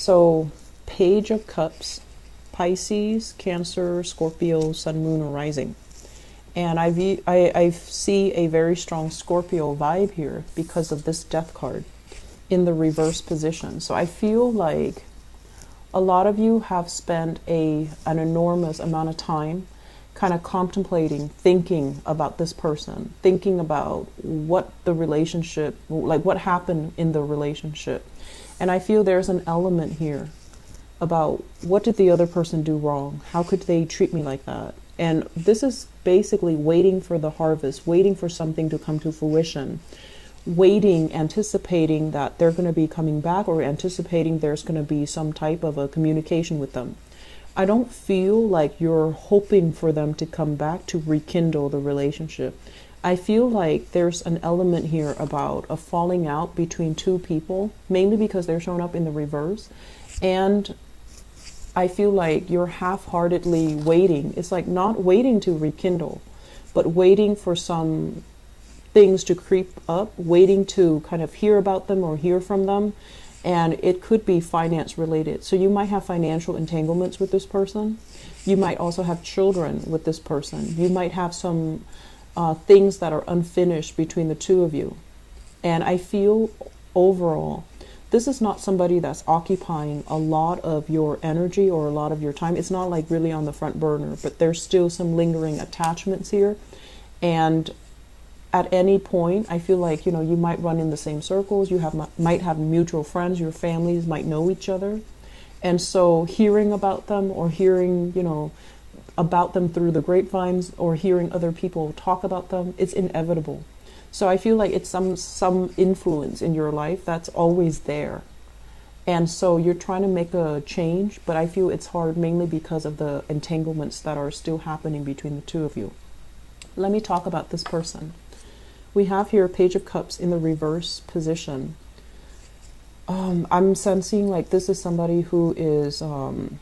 So, Page of Cups, Pisces, Cancer, Scorpio, Sun, Moon, or Rising. And I see a very strong Scorpio vibe here because of this Death card in the reverse position. So I feel like a lot of you have spent an enormous amount of time kind of contemplating, thinking about this person, thinking about what the relationship, like what happened in the relationship. And I feel there's an element here about what did the other person do wrong? How could they treat me like that? And this is basically waiting for the harvest, waiting for something to come to fruition, waiting, anticipating that they're going to be coming back, or anticipating there's going to be some type of a communication with them. I don't feel like you're hoping for them to come back to rekindle the relationship. I feel like there's an element here about a falling out between two people, mainly because they're showing up in the reverse. And I feel like you're half-heartedly waiting. It's like not waiting to rekindle, but waiting for some things to creep up, waiting to kind of hear about them or hear from them. And it could be finance related. So you might have financial entanglements with this person. You might also have children with this person. You might have some things that are unfinished between the two of you. And I feel overall, this is not somebody that's occupying a lot of your energy or a lot of your time. It's not like really on the front burner, but there's still some lingering attachments here. And at any point, I feel like, you might run in the same circles. You might have mutual friends. Your families might know each other. And so hearing about them, or hearing, about them through the grapevines, or hearing other people talk about them, it's inevitable. So I feel like it's some influence in your life that's always there. And so you're trying to make a change, but I feel it's hard mainly because of the entanglements that are still happening between the two of you. Let me talk about this person. We have here Page of Cups in the reverse position. I'm sensing like this is somebody who is, I'm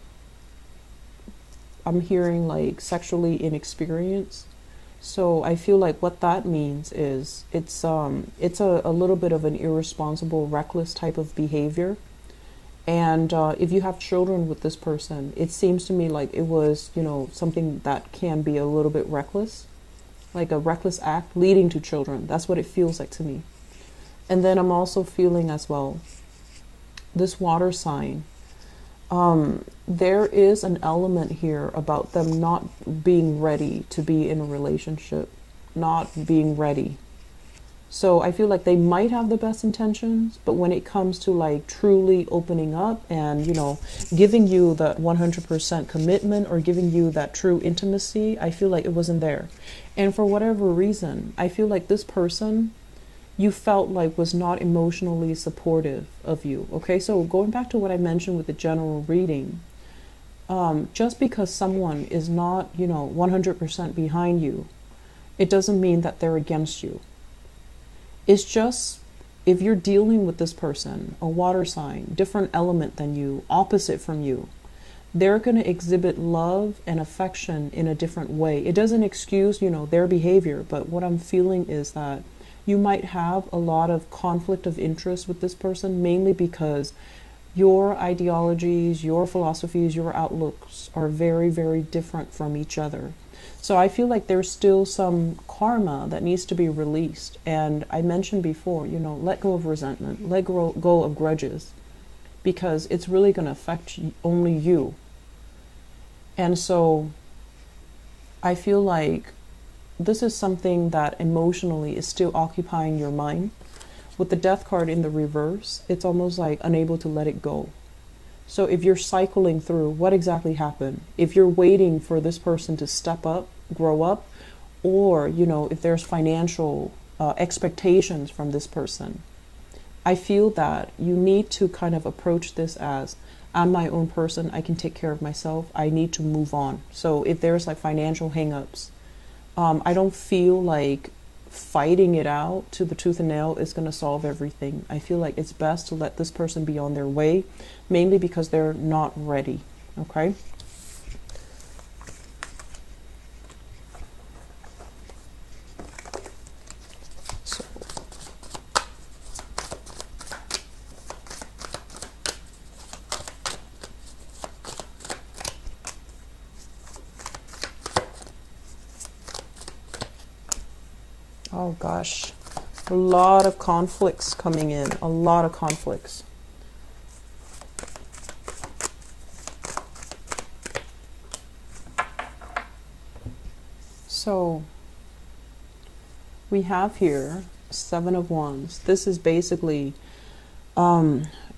hearing like sexually inexperienced. So I feel like what that means is it's a little bit of an irresponsible, reckless type of behavior. And if you have children with this person, it seems to me like it was, something that can be a little bit reckless, like a reckless act leading to children. That's what it feels like to me. And then I'm also feeling as well, this water sign. There is an element here about them not being ready to be in a relationship, not being ready. So I feel like they might have the best intentions, but when it comes to like truly opening up and, giving you the 100% commitment or giving you that true intimacy, I feel like it wasn't there. And for whatever reason, I feel like this person you felt like was not emotionally supportive of you. Okay, so going back to what I mentioned with the general reading, just because someone is not, 100% behind you, it doesn't mean that they're against you. It's just, if you're dealing with this person, a water sign, different element than you, opposite from you, they're going to exhibit love and affection in a different way. It doesn't excuse, their behavior, but what I'm feeling is that you might have a lot of conflict of interest with this person, mainly because your ideologies, your philosophies, your outlooks are very, very different from each other. So I feel like there's still some karma that needs to be released. And I mentioned before, let go of resentment, let go of grudges, because it's really going to affect only you. And so I feel like this is something that emotionally is still occupying your mind. With the Death card in the reverse, it's almost like unable to let it go. So if you're cycling through what exactly happened, if you're waiting for this person to step up, grow up, or, if there's financial expectations from this person, I feel that you need to kind of approach this as, I'm my own person, I can take care of myself, I need to move on. So if there's like financial hangups, I don't feel like fighting it out to the tooth and nail is going to solve everything. I feel like it's best to let this person be on their way, mainly because they're not ready. Okay? So, Oh gosh, a lot of conflicts coming in, a lot of conflicts. So we have here Seven of Wands. This is basically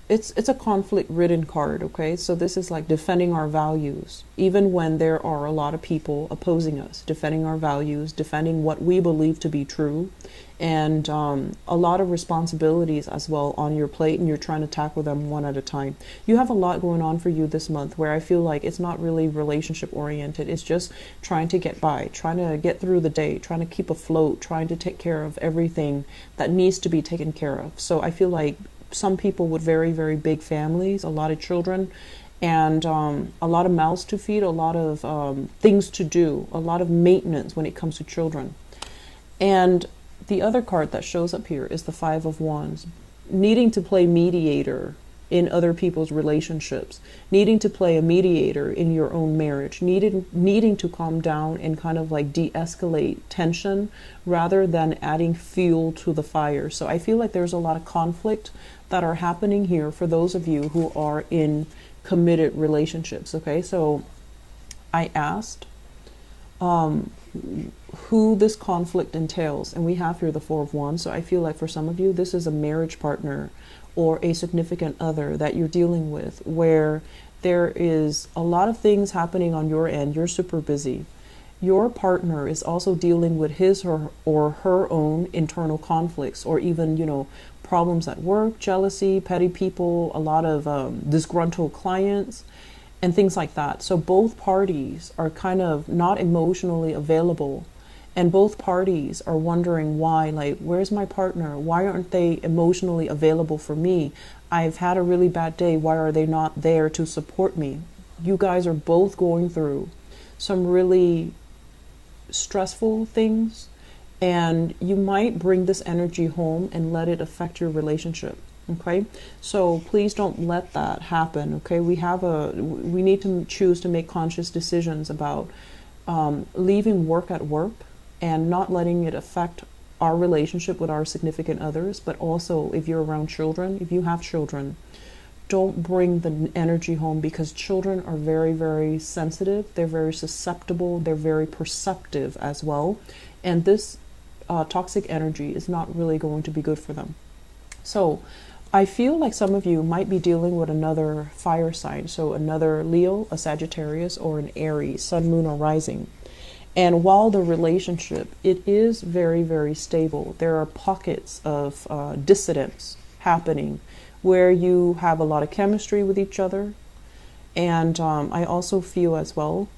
it's a conflict ridden card, okay? So this is like defending our values, even when there are a lot of people opposing us, defending our values, defending what we believe to be true, and a lot of responsibilities as well on your plate, and you're trying to tackle them one at a time. You have a lot going on for you this month where I feel like it's not really relationship oriented. It's just trying to get by, trying to get through the day, trying to keep afloat, trying to take care of everything that needs to be taken care of. So I feel like some people with very, very big families, a lot of children, and a lot of mouths to feed, a lot of things to do, a lot of maintenance when it comes to children. And the other card that shows up here is the Five of Wands, needing to play mediator in other people's relationships, needing to play a mediator in your own marriage, needing to calm down and kind of like de-escalate tension rather than adding fuel to the fire. So I feel like there's a lot of conflict that are happening here for those of you who are in committed relationships. Okay, so I asked who this conflict entails, and we have here the Four of Wands. So I feel like for some of you, this is a marriage partner or a significant other that you're dealing with, where there is a lot of things happening on your end. You're super busy. Your partner is also dealing with his or her own internal conflicts, or even, you know, problems at work, jealousy, petty people, a lot of disgruntled clients, and things like that. So both parties are kind of not emotionally available, and both parties are wondering why, like, where's my partner? Why aren't they emotionally available for me? I've had a really bad day. Why are they not there to support me? You guys are both going through some really stressful things, and you might bring this energy home and let it affect your relationship. Okay, so please don't let that happen. Okay, we need to choose to make conscious decisions about leaving work at work and not letting it affect our relationship with our significant others. But also, if you're around children, if you have children, don't bring the energy home, because children are very, very sensitive. They're very susceptible. They're very perceptive as well. And this toxic energy is not really going to be good for them. So I feel like some of you might be dealing with another fire sign. So another Leo, a Sagittarius, or an Aries, Sun, Moon, or Rising. And while the relationship, it is very, very stable, there are pockets of dissidence happening where you have a lot of chemistry with each other. And I also feel as well,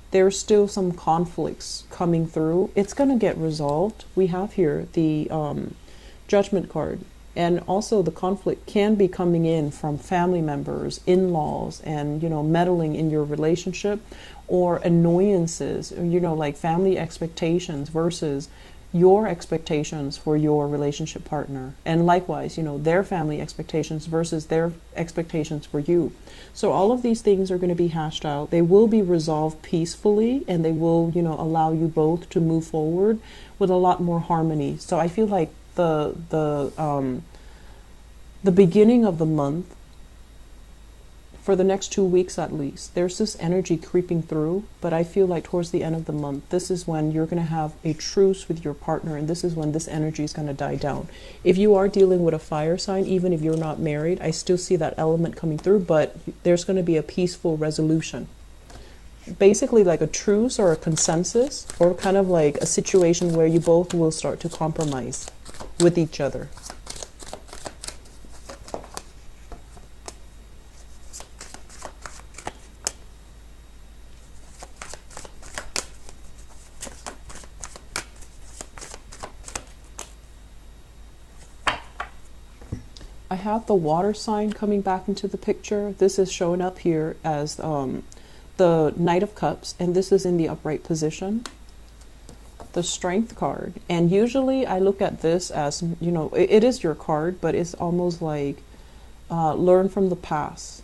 there's still some conflicts coming through. It's going to get resolved. We have here the Judgment card. And also the conflict can be coming in from family members, in-laws, and, you know, meddling in your relationship, or annoyances, you know, like family expectations versus your expectations for your relationship partner. And likewise, you know, their family expectations versus their expectations for you. So all of these things are going to be hashed out. They will be resolved peacefully, and they will, you know, allow you both to move forward with a lot more harmony. So I feel like the beginning of the month, for the next 2 weeks at least, there's this energy creeping through. But I feel like towards the end of the month, this is when you're going to have a truce with your partner, and this is when this energy is going to die down. If you are dealing with a fire sign, even if you're not married, I still see that element coming through, but there's going to be a peaceful resolution. Basically like a truce or a consensus, or kind of like a situation where you both will start to compromise with each other. I have the water sign coming back into the picture. This is showing up here as the Knight of Cups, and this is in the upright position. The Strength card, and usually I look at this as, you know, it is your card, but it's almost like learn from the past,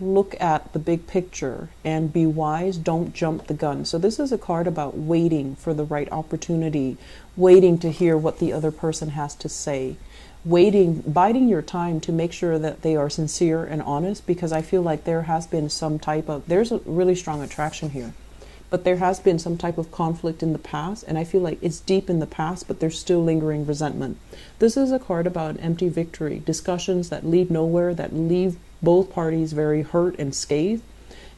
look at the big picture and be wise. Don't jump the gun. So this is a card about waiting for the right opportunity, waiting to hear what the other person has to say, waiting, biding your time to make sure that they are sincere and honest, because I feel like there has been some type of, there's a really strong attraction here, but there has been some type of conflict in the past, and I feel like it's deep in the past, but there's still lingering resentment. This is a card about an empty victory, discussions that lead nowhere, that leave both parties very hurt and scathed.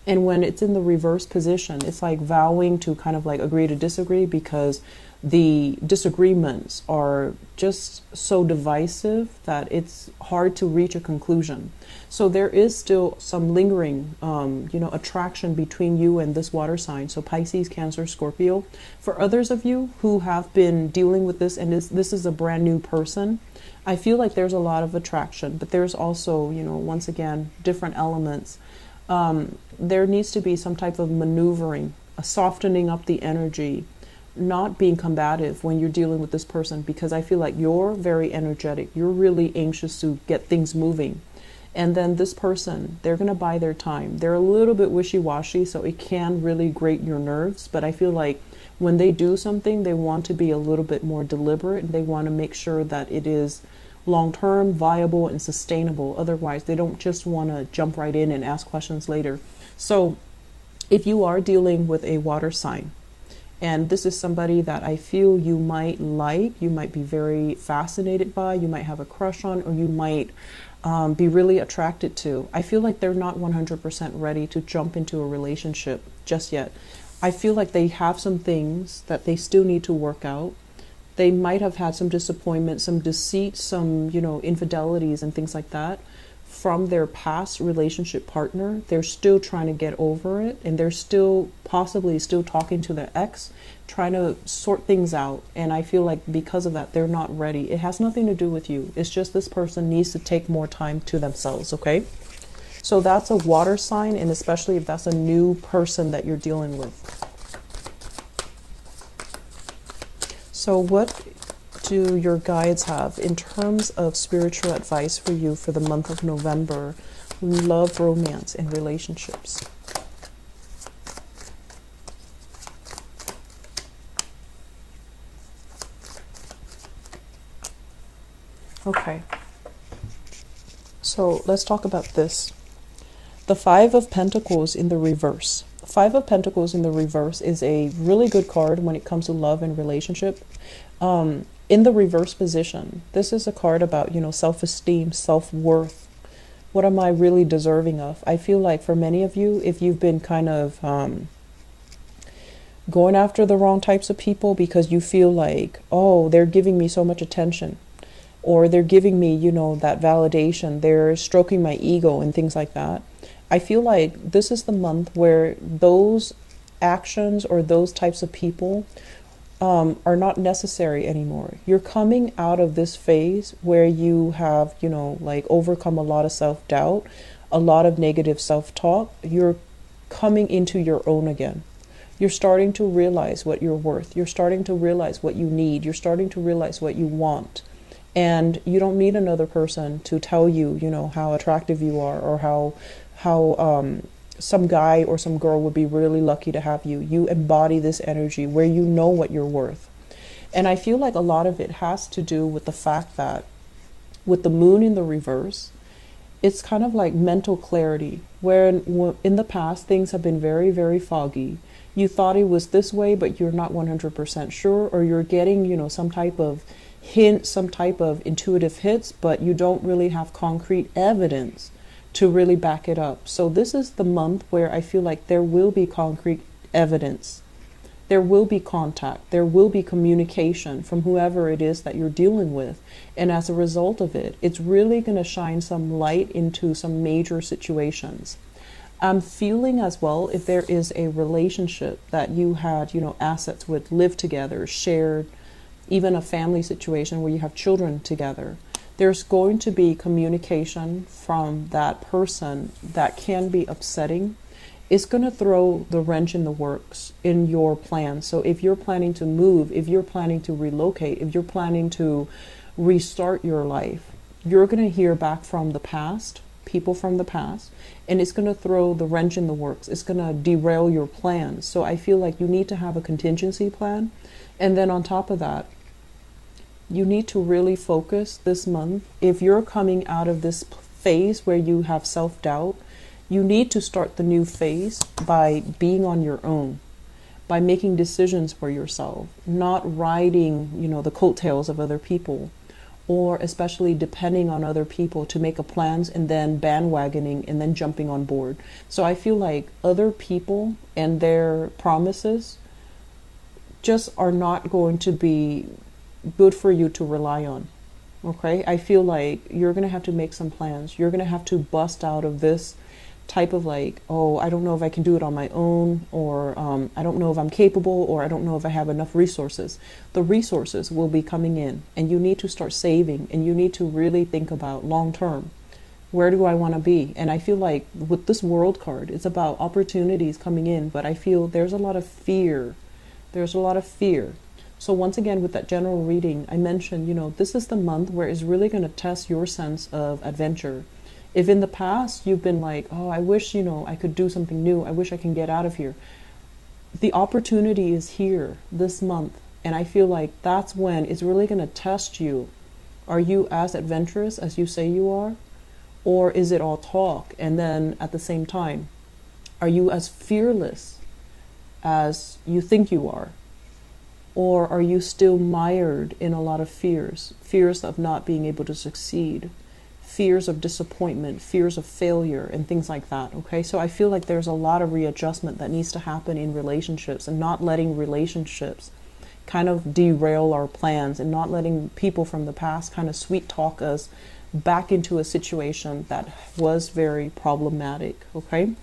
And when it's in the reverse position, it's like vowing to kind of like agree to disagree, because the disagreements are just so divisive that it's hard to reach a conclusion. So there is still some lingering, attraction between you and this water sign. So Pisces, Cancer, Scorpio. For others of you who have been dealing with this, and this is a brand new person, I feel like there's a lot of attraction, but there's also, once again, different elements. There needs to be some type of maneuvering, a softening up the energy, not being combative when you're dealing with this person, because I feel like you're very energetic. You're really anxious to get things moving. And then this person, they're going to buy their time. They're a little bit wishy-washy, so it can really grate your nerves. But I feel like when they do something, they want to be a little bit more deliberate, and they want to make sure that it is long-term, viable, and sustainable. Otherwise, they don't just want to jump right in and ask questions later. So if you are dealing with a water sign, and this is somebody that I feel you might like, you might be very fascinated by, you might have a crush on, or you might be really attracted to, I feel like they're not 100% ready to jump into a relationship just yet. I feel like they have some things that they still need to work out. They might have had some disappointment, some deceit, some, infidelities and things like that from their past relationship partner. They're still trying to get over it, and they're still possibly still talking to their ex, trying to sort things out. And I feel like because of that, they're not ready. It has nothing to do with you. It's just this person needs to take more time to themselves, okay? So that's a water sign, and especially if that's a new person that you're dealing with. So what do your guides have in terms of spiritual advice for you for the month of November? Love, romance, and relationships. Okay. So let's talk about this. The Five of Pentacles in the reverse. Five of Pentacles in the reverse is a really good card when it comes to love and relationship. In the reverse position, this is a card about, self-esteem, self-worth. What am I really deserving of? I feel like for many of you, if you've been kind of going after the wrong types of people because you feel like, oh, they're giving me so much attention, or they're giving me, that validation, they're stroking my ego and things like that. I feel like this is the month where those actions or those types of people are not necessary anymore. You're coming out of this phase where you have, overcome a lot of self-doubt, a lot of negative self-talk. You're coming into your own again. You're starting to realize what you're worth. You're starting to realize what you need. You're starting to realize what you want. And you don't need another person to tell you, how attractive you are, or how some guy or some girl would be really lucky to have you. You embody this energy where you know what you're worth. And I feel like a lot of it has to do with the fact that with the moon in the reverse, it's kind of like mental clarity, where in the past things have been very, very foggy. You thought it was this way, but you're not 100% sure, or you're getting, some type of hint, some type of intuitive hits, but you don't really have concrete evidence to really back it up. So this is the month where I feel like there will be concrete evidence. There will be contact. There will be communication from whoever it is that you're dealing with. And as a result of it, it's really going to shine some light into some major situations. I'm feeling as well, if there is a relationship that you had, assets with, lived together, shared, even a family situation where you have children together, there's going to be communication from that person that can be upsetting. It's going to throw the wrench in the works in your plan. So if you're planning to move, if you're planning to relocate, if you're planning to restart your life, you're going to hear back from the past, people from the past, and it's going to throw the wrench in the works. It's going to derail your plans. So I feel like you need to have a contingency plan. And then on top of that, you need to really focus this month. If you're coming out of this phase where you have self-doubt, you need to start the new phase by being on your own, by making decisions for yourself, not riding, the coattails of other people, or especially depending on other people to make a plans and then bandwagoning and then jumping on board. So I feel like other people and their promises just are not going to be good for you to rely on. Okay? I feel like you're going to have to make some plans. You're going to have to bust out of this type of like, oh, I don't know if I can do it on my own, or I don't know if I'm capable, or I don't know if I have enough resources. The resources will be coming in, and you need to start saving, and you need to really think about long term. Where do I want to be? And I feel like with this world card, it's about opportunities coming in, but I feel there's a lot of fear. There's a lot of fear. So once again, with that general reading, I mentioned, this is the month where it's really going to test your sense of adventure. If in the past you've been like, oh, I wish, I could do something new. I wish I can get out of here. The opportunity is here this month. And I feel like that's when it's really going to test you. Are you as adventurous as you say you are? Or is it all talk? And then at the same time, are you as fearless as you think you are? Or are you still mired in a lot of fears? Fears of not being able to succeed, fears of disappointment, fears of failure, and things like that. Okay, so I feel like there's a lot of readjustment that needs to happen in relationships, and not letting relationships kind of derail our plans, and not letting people from the past kind of sweet talk us back into a situation that was very problematic. Okay,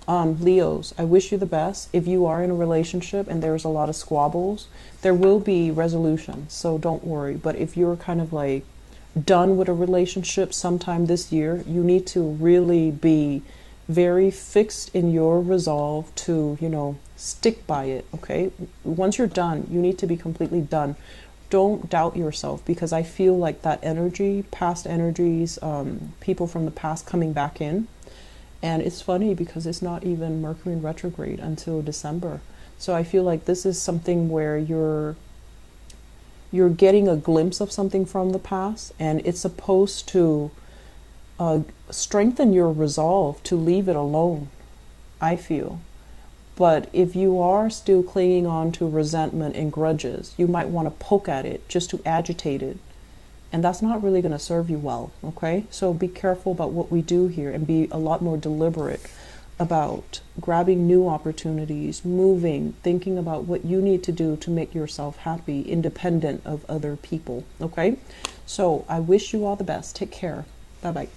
Leos, I wish you the best. If you are in a relationship and there's a lot of squabbles, there will be resolution, so don't worry. But if you're kind of like done with a relationship sometime this year, you need to really be very fixed in your resolve to, stick by it. Okay, once you're done, you need to be completely done. Don't doubt yourself, because I feel like that energy, past energies, people from the past coming back in. And it's funny because it's not even Mercury in retrograde until December. So I feel like this is something where you're getting a glimpse of something from the past, and it's supposed to strengthen your resolve to leave it alone, I feel. But if you are still clinging on to resentment and grudges, you might want to poke at it just to agitate it. And that's not really going to serve you well, okay? So be careful about what we do here, and be a lot more deliberate about grabbing new opportunities, moving, thinking about what you need to do to make yourself happy, independent of other people, okay? So I wish you all the best. Take care. Bye-bye.